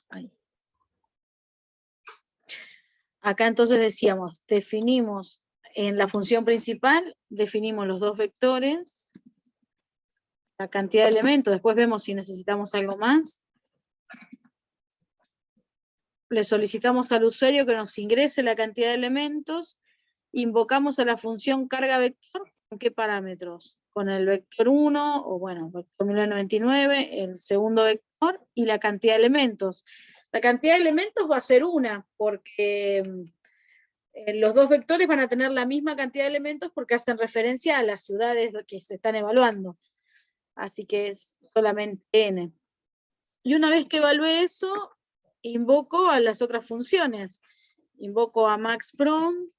Ahí. Acá entonces decíamos, definimos en la función principal, definimos los dos vectores, la cantidad de elementos, después vemos si necesitamos algo más. Le solicitamos al usuario que nos ingrese la cantidad de elementos, invocamos a la función carga vector, ¿con qué parámetros? Con el vector 1, o bueno, vector 1999, el segundo vector, y la cantidad de elementos. La cantidad de elementos va a ser una, porque los dos vectores van a tener la misma cantidad de elementos porque hacen referencia a las ciudades que se están evaluando. Así que es solamente n. Y una vez que evalué eso, invoco a las otras funciones. Invoco a maxprom.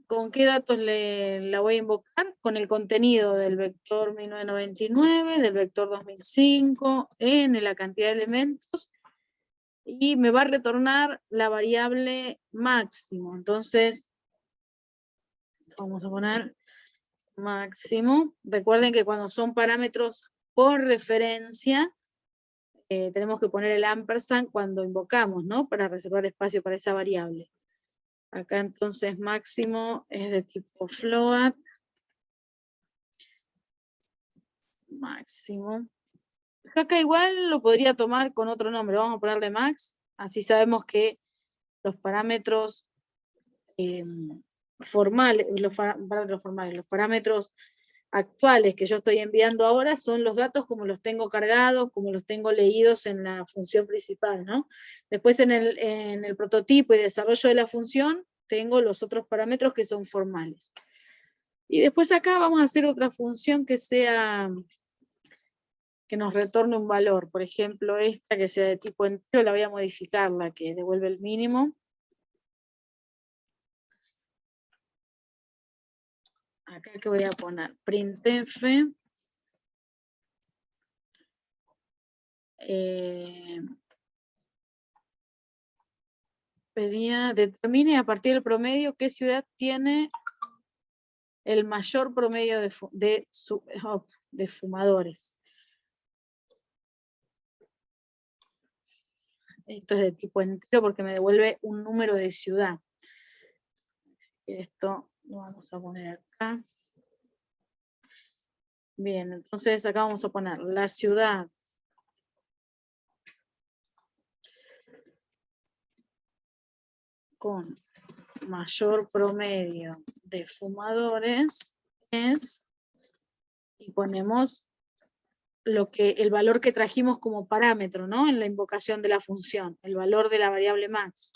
¿Con qué datos la voy a invocar? Con el contenido del vector 1999, del vector 2005, n, la cantidad de elementos, y me va a retornar la variable máximo. Entonces, vamos a poner máximo. Recuerden que cuando son parámetros por referencia, tenemos que poner el ampersand cuando invocamos, ¿no? Para reservar espacio para esa variable. Acá entonces máximo es de tipo float. Máximo. Acá igual lo podría tomar con otro nombre. Vamos a ponerle max. Así sabemos que los parámetros formales, los parámetros actuales que yo estoy enviando ahora son los datos como los tengo cargados, como los tengo leídos en la función principal, ¿no? Después en el prototipo y desarrollo de la función tengo los otros parámetros que son formales. Y después acá vamos a hacer otra función que nos retorne un valor. Por ejemplo, esta que sea de tipo entero, la voy a modificar, la que devuelve el mínimo. Acá que voy a poner printf. Pedía, determine a partir del promedio qué ciudad tiene el mayor promedio de fumadores. Esto es de tipo entero porque me devuelve un número de ciudad. Esto lo vamos a poner acá. Bien, entonces acá vamos a poner la ciudad con mayor promedio de fumadores es, y ponemos el valor que trajimos como parámetro, ¿no? En la invocación de la función, el valor de la variable max.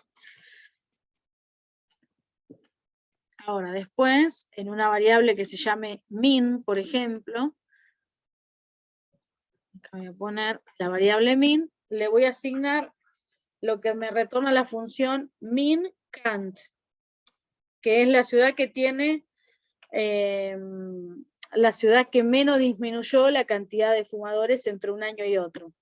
Ahora, después, en una variable que se llame min, por ejemplo, voy a poner la variable min, le voy a asignar lo que me retorna la función min_cant, que es la ciudad que tiene, la ciudad que menos disminuyó la cantidad de fumadores entre un año y otro.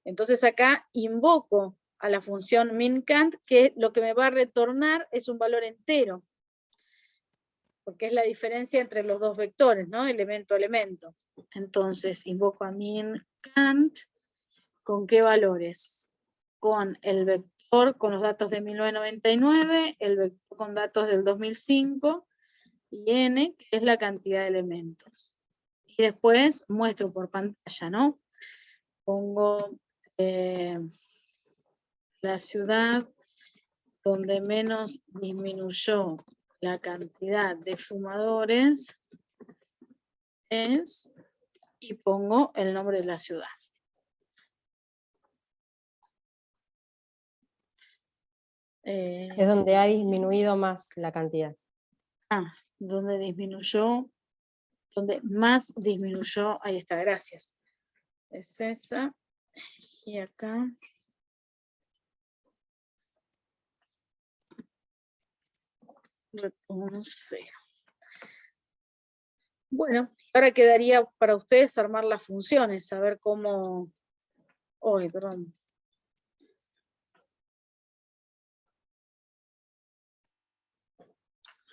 Entonces acá invoco a la función min_cant, que lo que me va a retornar es un valor entero, porque es la diferencia entre los dos vectores, ¿no? Elemento a elemento. Entonces invoco a min_cant, ¿con qué valores? Con el vector con los datos de 1999, el vector con datos del 2005, y n, que es la cantidad de elementos. Y después muestro por pantalla, ¿no? Pongo la ciudad donde menos disminuyó la cantidad de fumadores es, y pongo el nombre de la ciudad. Es donde ha disminuido más la cantidad. Donde disminuyó, donde más disminuyó, ahí está, gracias. Es esa, y acá. Retorno 0. Bueno, ahora quedaría para ustedes armar las funciones, saber cómo... perdón.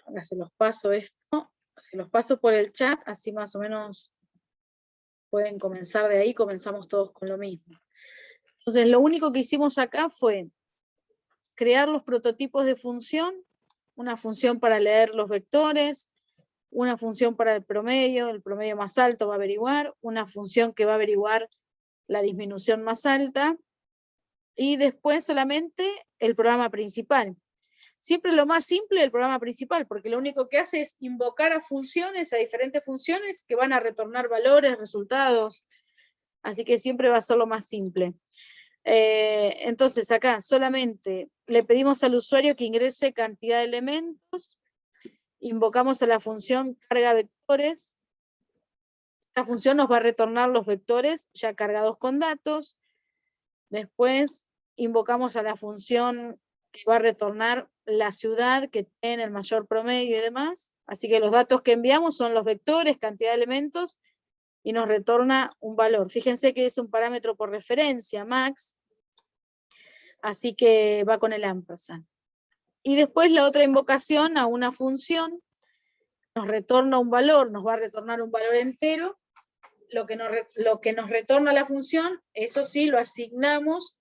Ahora se los paso esto, se los paso por el chat, así más o menos pueden comenzar de ahí, comenzamos todos con lo mismo. Entonces, lo único que hicimos acá fue crear los prototipos de función, una función para leer los vectores, una función para el promedio más alto va a averiguar, una función que va a averiguar la disminución más alta, y después solamente el programa principal. Siempre lo más simple del programa principal, porque lo único que hace es invocar a funciones, a diferentes funciones que van a retornar valores, resultados, así que siempre va a ser lo más simple. Entonces acá solamente le pedimos al usuario que ingrese cantidad de elementos, invocamos a la función carga vectores, esta función nos va a retornar los vectores ya cargados con datos, después invocamos a la función que va a retornar la ciudad que tiene el mayor promedio y demás, así que los datos que enviamos son los vectores, cantidad de elementos, y nos retorna un valor. Fíjense que es un parámetro por referencia, max, así que va con el ampersand. Y después la otra invocación a una función nos retorna un valor, nos va a retornar un valor entero. Lo que nos retorna la función, eso sí, lo asignamos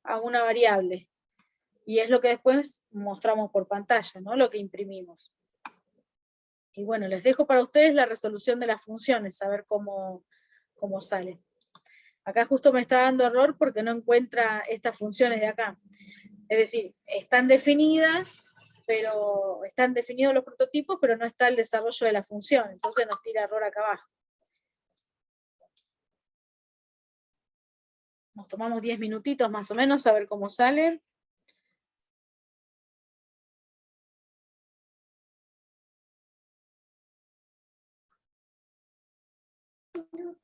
a una variable. Y es lo que después mostramos por pantalla, ¿no? Lo que imprimimos. Y bueno, les dejo para ustedes la resolución de las funciones, a ver cómo sale. Acá justo me está dando error porque no encuentra estas funciones de acá. Es decir, están definidas, pero están definidos los prototipos, pero no está el desarrollo de la función. Entonces nos tira error acá abajo. Nos tomamos 10 minutitos más o menos a ver cómo sale.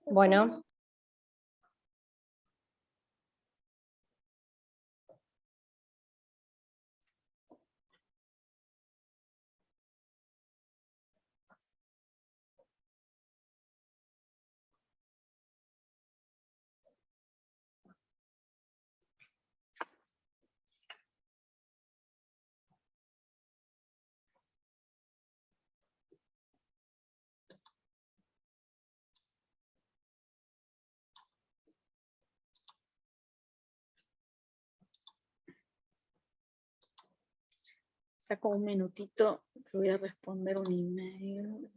Bueno. Saco un minutito que voy a responder un email.